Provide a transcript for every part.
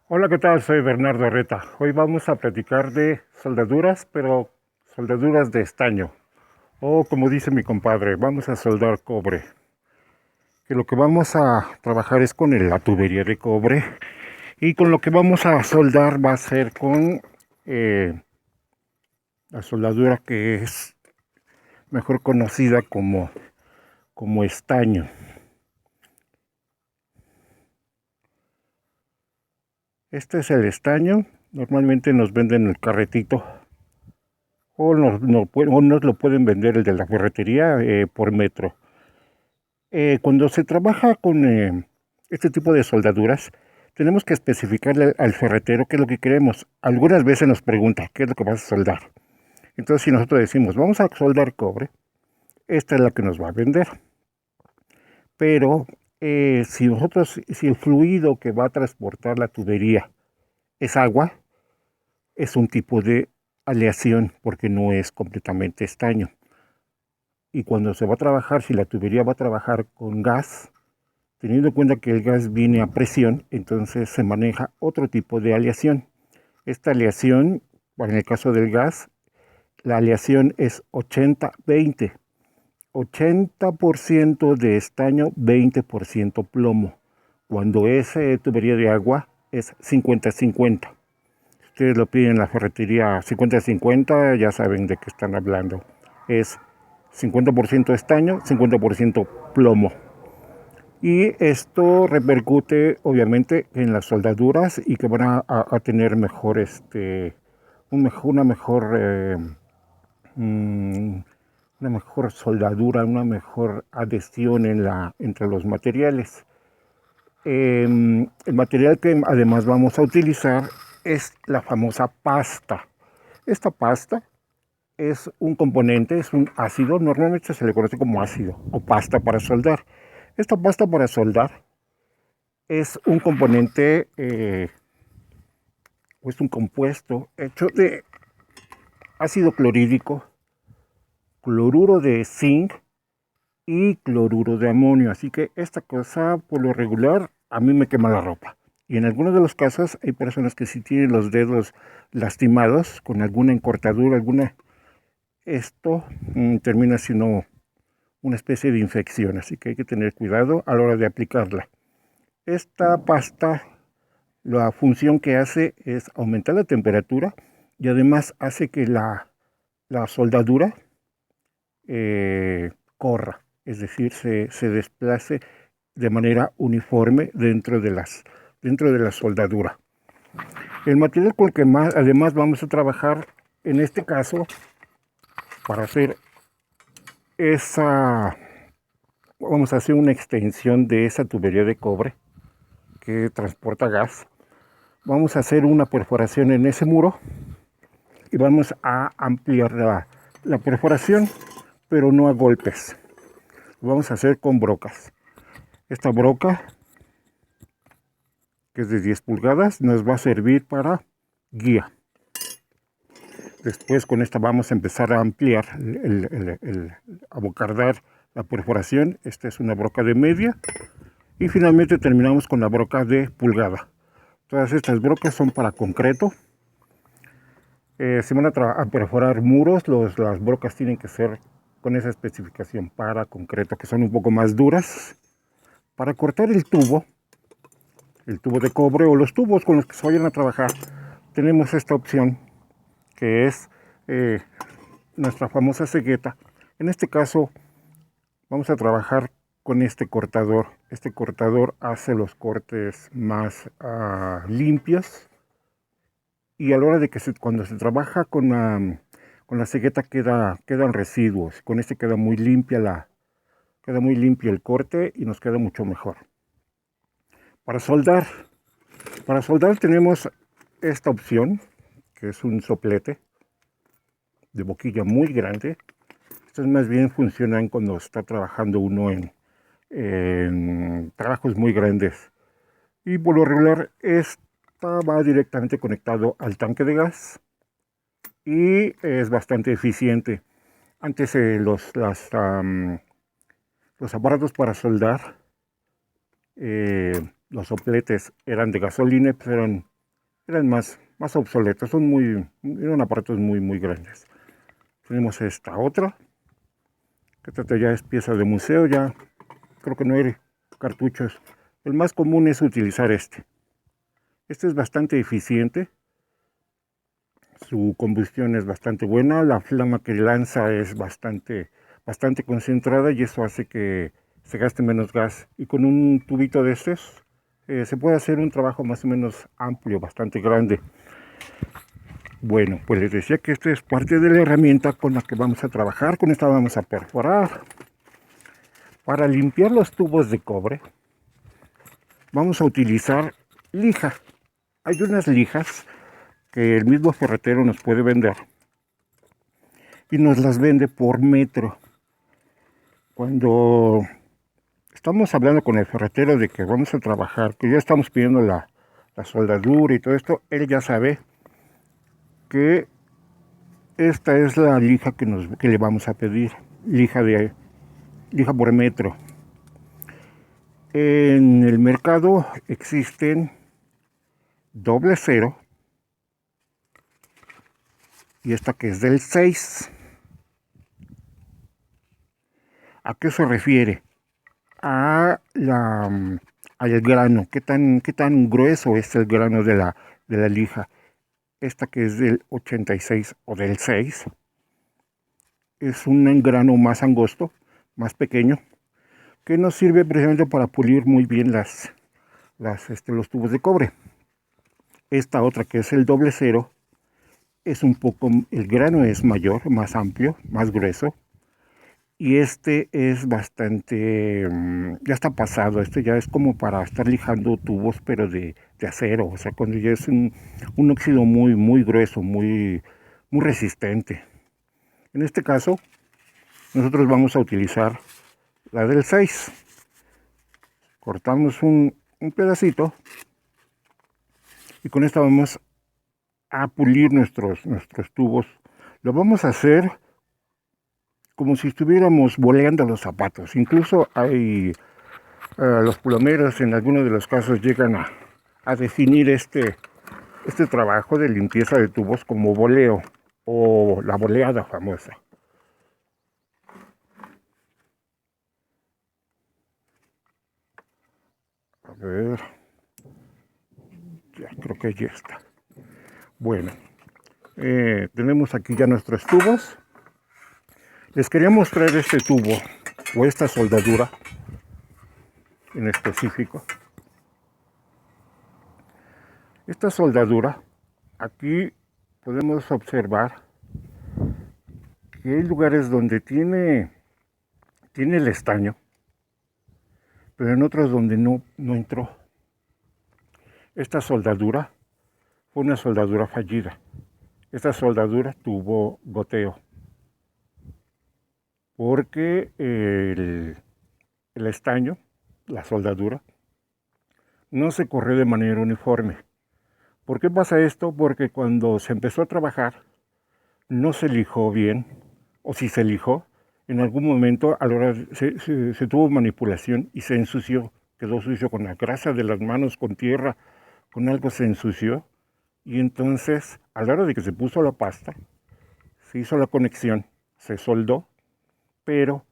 Hola, ¿qué tal? Soy Bernardo Reta. Hoy vamos a platicar de soldaduras, pero soldaduras de estaño. O como dice mi compadre, vamos a soldar cobre. Que lo que vamos a trabajar es con la tubería de cobre. Y con lo que vamos a soldar va a ser con eh, la soldadura que es mejor conocida como estaño. Este es el estaño. Normalmente nos venden el carretito. O nos lo pueden vender el de la ferretería por metro. Cuando se trabaja con este tipo de soldaduras, tenemos que especificarle al ferretero qué es lo que queremos. Algunas veces nos pregunta qué es lo que vas a soldar. Entonces, si nosotros decimos, vamos a soldar cobre, esta es la que nos va a vender. Pero si el fluido que va a transportar la tubería es agua, es un tipo de aleación porque no es completamente estaño. Y cuando se va a trabajar, si la tubería va a trabajar con gas, teniendo en cuenta que el gas viene a presión, entonces se maneja otro tipo de aleación. Esta aleación, bueno, en el caso del gas, la aleación es 80-20. 80% de estaño, 20% plomo. Cuando es tubería de agua, es 50-50. Si ustedes lo piden en la ferretería 50-50, ya saben de qué están hablando. Es 50% estaño, 50% plomo. Y esto repercute obviamente en las soldaduras y que van a tener mejor, una mejor, mm, una mejor soldadura, una mejor adhesión entre los materiales. El material que además vamos a utilizar es la famosa pasta. Esta pasta es un componente, es un ácido, normalmente se le conoce como ácido o pasta para soldar. Esta pasta para soldar es un componente, o es un compuesto hecho de ácido clorhídrico, cloruro de zinc y cloruro de amonio. Así que esta cosa, por lo regular, a mí me quema la ropa. Y en algunos de los casos hay personas que si tienen los dedos lastimados con alguna encortadura, esto termina siendo una especie de infección. Así que hay que tener cuidado a la hora de aplicarla. Esta pasta, la función que hace es aumentar la temperatura y además hace que la soldadura corra, es decir, se desplace de manera uniforme dentro de la soldadura. El material con el que más, además vamos a trabajar en este caso para hacer esa, vamos a hacer una extensión de esa tubería de cobre que transporta gas. Vamos a hacer una perforación en ese muro y vamos a ampliar la perforación, pero no a golpes. Lo vamos a hacer con brocas. Esta broca, que es de 10 pulgadas, nos va a servir para guía. Después con esta vamos a empezar a ampliar, a bocardar la perforación. Esta es una broca de media. Y finalmente terminamos con la broca de pulgada. Todas estas brocas son para concreto. Se van a perforar muros, las brocas tienen que ser con esa especificación para concreto, que son un poco más duras. Para cortar el tubo de cobre o los tubos con los que se vayan a trabajar, tenemos esta opción que es nuestra famosa cegueta. En este caso vamos a trabajar con este cortador. Este cortador hace los cortes más limpios y a la hora de que cuando se trabaja con la cegueta quedan residuos. Con este queda muy queda muy limpio el corte y nos queda mucho mejor. Para soldar, tenemos esta opción, que es un soplete de boquilla muy grande. Estos más bien funcionan cuando está trabajando uno en trabajos muy grandes. Y por lo regular, esta va directamente conectado al tanque de gas y es bastante eficiente. Antes los aparatos para soldar, los sopletes eran de gasolina, pues eran eran más obsoletos, eran aparatos muy grandes. Tenemos esta otra, que esta ya es pieza de museo, ya creo que no hay cartuchos. El más común es utilizar este. Este es bastante eficiente, su combustión es bastante buena, la flama que lanza es bastante concentrada y eso hace que se gaste menos gas. Y con un tubito de estos se puede hacer un trabajo más o menos amplio, bastante grande. Bueno, pues les decía que esta es parte de la herramienta con la que vamos a trabajar. Con esta vamos a perforar. Para limpiar los tubos de cobre vamos a utilizar lija. Hay unas lijas que el mismo ferretero nos puede vender y nos las vende por metro. Cuando estamos hablando con el ferretero de que vamos a trabajar, que ya estamos pidiendo la soldadura y todo esto, él ya sabe que esta es la lija que le vamos a pedir, lija por metro. En el mercado existen doble cero y esta que es del 6. ¿A qué se refiere? Al grano, qué tan grueso es el grano de la lija. Esta que es del 86 o del 6 es un grano más angosto, más pequeño, que nos sirve precisamente para pulir muy bien los tubos de cobre. Esta otra que es el doble cero es el grano es mayor, más amplio, más grueso, y este es bastante, ya está pasado, este ya es como para estar lijando tubos, pero de acero, o sea, cuando ya es un óxido muy grueso, muy resistente. En este caso, nosotros vamos a utilizar la del 6. Cortamos un pedacito y con esta vamos a pulir nuestros tubos. Lo vamos a hacer como si estuviéramos boleando los zapatos. Incluso hay los plomeros en algunos de los casos llegan a definir este trabajo de limpieza de tubos como boleo o la boleada famosa. A ver, ya creo que ya está. Bueno, tenemos aquí ya nuestros tubos. Les quería mostrar este tubo o esta soldadura en específico. Esta soldadura, aquí podemos observar que hay lugares donde tiene el estaño, pero en otros donde no entró. Esta soldadura fue una soldadura fallida. Esta soldadura tuvo goteo, porque el estaño, la soldadura, no se corrió de manera uniforme. ¿Por qué pasa esto? Porque cuando se empezó a trabajar, no se lijó bien, o si se lijó, en algún momento a la hora se tuvo manipulación y se ensució, quedó sucio con la grasa de las manos, con tierra, con algo se ensució, y entonces a la hora de que se puso la pasta, se hizo la conexión, se soldó, pero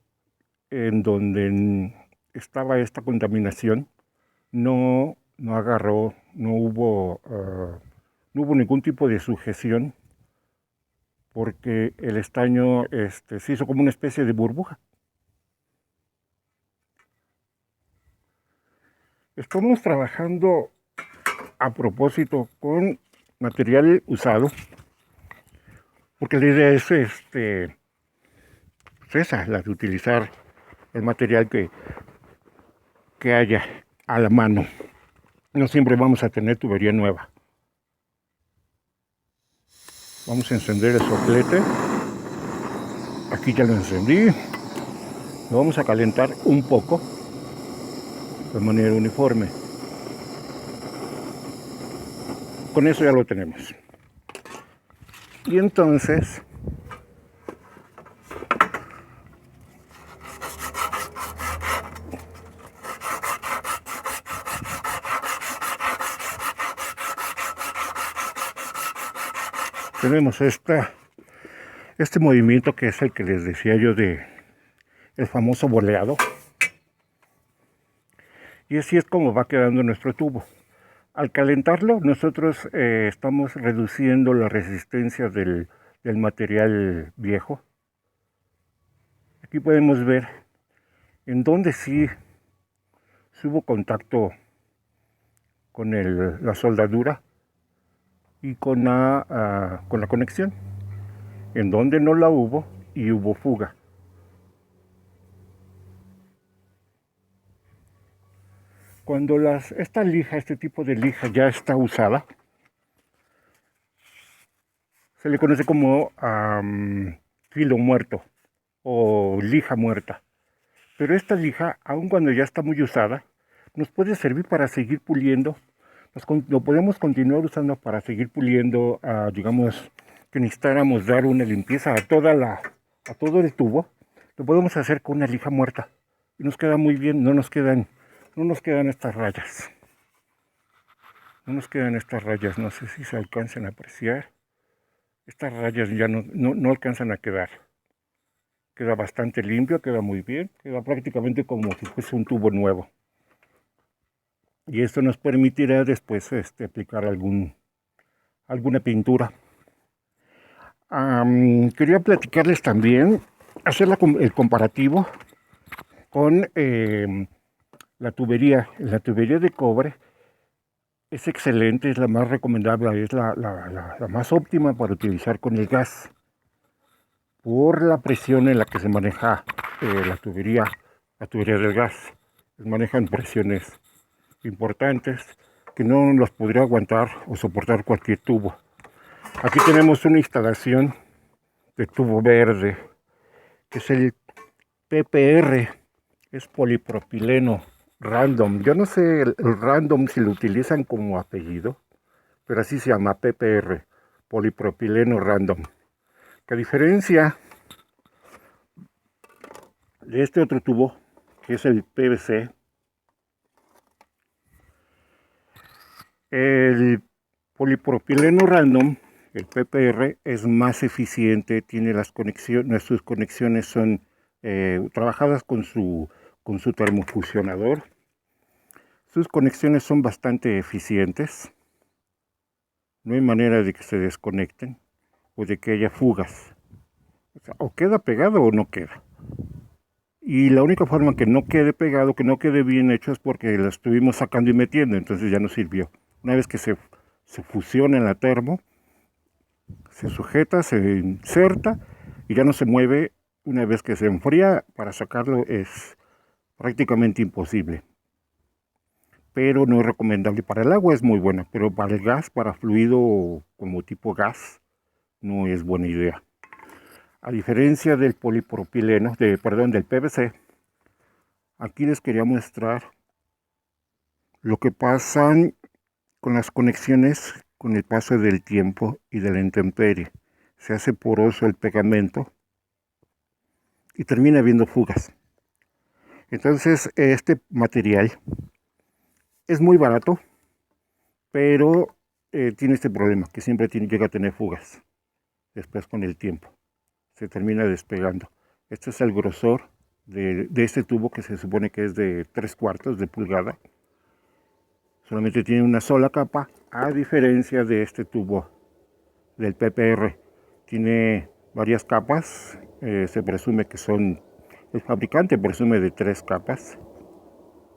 en donde estaba esta contaminación no agarró, no hubo ningún tipo de sujeción, porque el estaño se hizo como una especie de burbuja. Estamos trabajando a propósito con material usado, porque la idea es esa, la de utilizar el material que haya a la mano. No siempre vamos a tener tubería nueva. Vamos a encender el soplete. Aquí ya lo encendí. Lo vamos a calentar un poco de manera uniforme. Con eso ya lo tenemos. Y entonces tenemos este movimiento que es el que les decía yo de el famoso boleado. Y así es como va quedando nuestro tubo. Al calentarlo, nosotros estamos reduciendo la resistencia del material viejo. Aquí podemos ver en donde sí hubo contacto con la soldadura y con la conexión, en donde no la hubo y hubo fuga. Cuando este tipo de lija ya está usada, se le conoce como filo muerto o lija muerta. Pero esta lija, aun cuando ya está muy usada, nos puede servir para seguir puliendo. Lo podemos continuar usando para seguir puliendo, digamos que necesitáramos dar una limpieza a todo el tubo. Lo podemos hacer con una lija muerta y nos queda muy bien. No nos quedan estas rayas. No sé si se alcanzan a apreciar. Estas rayas ya no alcanzan a quedar. Queda bastante limpio, queda muy bien, queda prácticamente como si fuese un tubo nuevo. Y esto nos permitirá después aplicar alguna pintura. Quería platicarles también, hacer el comparativo con la tubería. La tubería de cobre es excelente, es la más recomendable, es la más óptima para utilizar con el gas, por la presión en la que se maneja la tubería del gas. Se manejan presiones importantes que no los podría aguantar o soportar cualquier tubo. Aquí tenemos una instalación de tubo verde, que es el PPR, es polipropileno random. Yo no sé el random si lo utilizan como apellido, pero así se llama, PPR, polipropileno random. Que a diferencia de este otro tubo, que es el PVC, el polipropileno random, el PPR, es más eficiente, tiene sus conexiones son trabajadas con su termofusionador. Sus conexiones son bastante eficientes. No hay manera de que se desconecten o de que haya fugas. O queda pegado o no queda. Y la única forma que no quede pegado, que no quede bien hecho, es porque lo estuvimos sacando y metiendo, entonces ya no sirvió. Una vez que se fusiona en la termo, se sujeta, se inserta y ya no se mueve. Una vez que se enfría, para sacarlo es prácticamente imposible. Pero no es recomendable. Para el agua es muy buena, pero para el gas, para fluido como tipo gas, no es buena idea. A diferencia del polipropileno, del PVC, aquí les quería mostrar lo que pasan con las conexiones con el paso del tiempo y de la intemperie. Se hace poroso el pegamento y termina habiendo fugas. Entonces, este material es muy barato, pero tiene este problema, que siempre llega a tener fugas. Después con el tiempo se termina despegando. Este es el grosor de este tubo, que se supone que es de 3/4 de pulgada. Solamente tiene una sola capa, a diferencia de este tubo del PPR. Tiene varias capas. Se presume que el fabricante presume de 3 capas.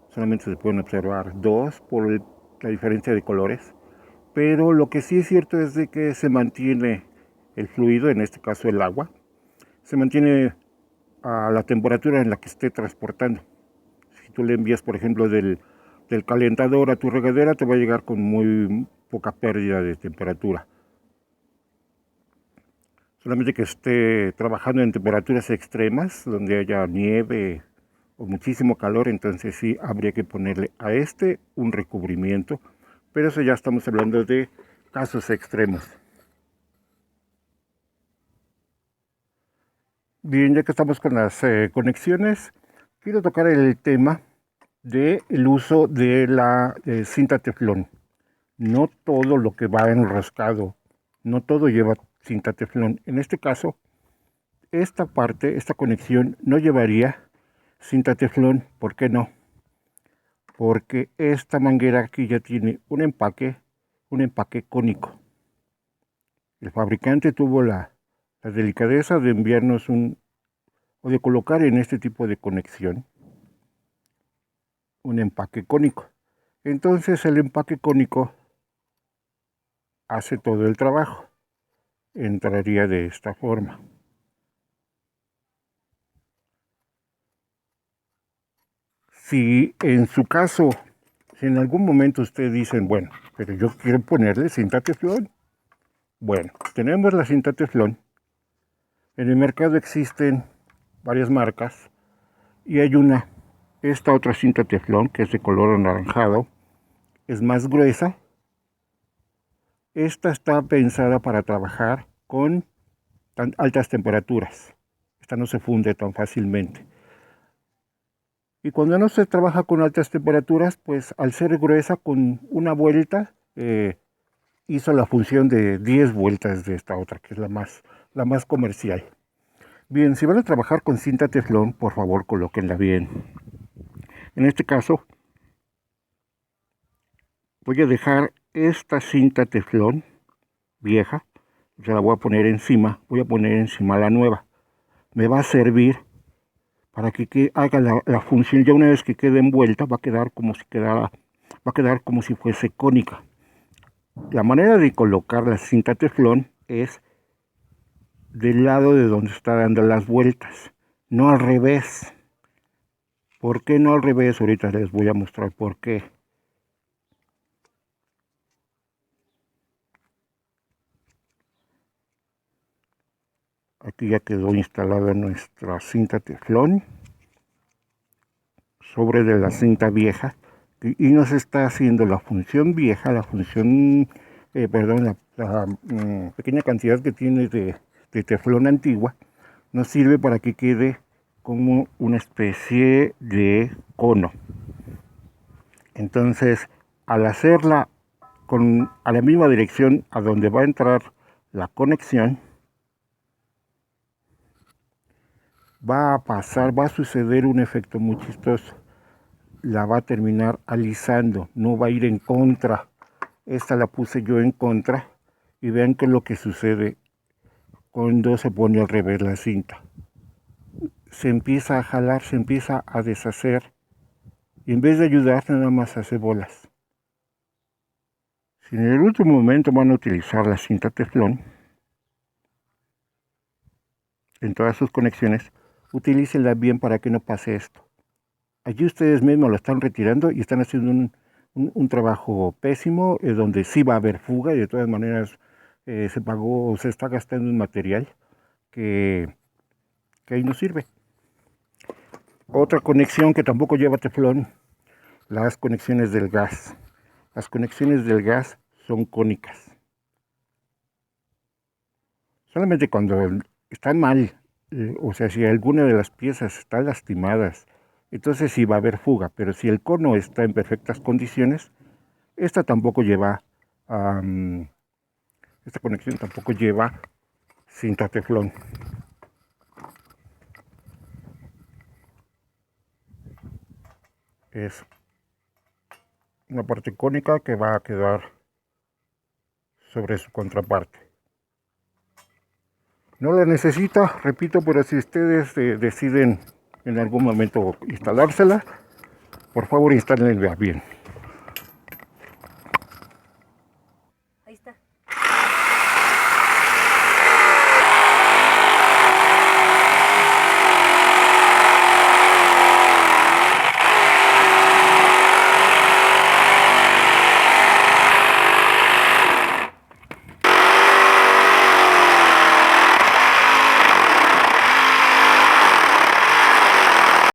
Solamente se pueden observar 2 por la diferencia de colores. Pero lo que sí es cierto es de que se mantiene el fluido, en este caso el agua, se mantiene a la temperatura en la que esté transportando. Si tú le envías, por ejemplo, del calentador a tu regadera, te va a llegar con muy poca pérdida de temperatura. Solamente que esté trabajando en temperaturas extremas, donde haya nieve o muchísimo calor, entonces sí habría que ponerle a un recubrimiento. Pero eso ya estamos hablando de casos extremos. Bien, ya que estamos con las conexiones, quiero tocar el tema del uso de la cinta teflón. No todo lo que va enroscado, no todo lleva cinta teflón. En este caso, esta conexión no llevaría cinta teflón. ¿Por qué no? Porque esta manguera aquí ya tiene un empaque cónico. El fabricante tuvo la delicadeza de enviarnos o de colocar en este tipo de conexión un empaque cónico. Entonces el empaque cónico hace todo el trabajo. Entraría de esta forma. Si en su caso, si en algún momento ustedes dicen, bueno, pero yo quiero ponerle cinta teflón. Bueno, tenemos la cinta teflón. En el mercado existen varias marcas y hay esta otra cinta teflón que es de color anaranjado, es más gruesa. Esta está pensada para trabajar con altas temperaturas. Esta no se funde tan fácilmente. Y cuando no se trabaja con altas temperaturas, pues al ser gruesa, con una vuelta, hizo la función de 10 vueltas de esta otra, que es la más comercial. Bien, si van a trabajar con cinta teflón, por favor colóquenla bien. En este caso, voy a dejar esta cinta teflón vieja, se la voy a poner encima, la nueva. Me va a servir para que haga la función. Ya una vez que quede envuelta, va a quedar como si fuese cónica. La manera de colocar la cinta teflón es del lado de donde está dando las vueltas, no al revés. ¿Por qué no al revés? Ahorita les voy a mostrar por qué. Aquí ya quedó instalada nuestra cinta teflón sobre de la cinta vieja y nos está haciendo la función vieja, la pequeña cantidad que tiene de teflón antigua, nos sirve para que quede como una especie de cono. Entonces, al hacerla a la misma dirección a donde va a entrar la conexión, va a suceder un efecto muy chistoso. La va a terminar alisando, no va a ir en contra. Esta la puse yo en contra y vean qué es lo que sucede cuando se pone al revés la cinta. Se empieza a jalar, se empieza a deshacer y en vez de ayudar nada más hace bolas. Si en el último momento van a utilizar la cinta teflón en todas sus conexiones, utilícenla bien para que no pase esto. Allí ustedes mismos lo están retirando y están haciendo un trabajo pésimo, donde sí va a haber fuga y de todas maneras se está gastando un material que ahí no sirve. Otra conexión que tampoco lleva teflón, las conexiones del gas. Las conexiones del gas son cónicas. Solamente cuando están mal, o sea, si alguna de las piezas está lastimadas, entonces sí va a haber fuga, pero si el cono está en perfectas condiciones, esta conexión tampoco lleva cinta teflón. Es una parte cónica que va a quedar sobre su contraparte. No la necesita, repito, pero si ustedes deciden en algún momento instalársela, por favor instálenla bien.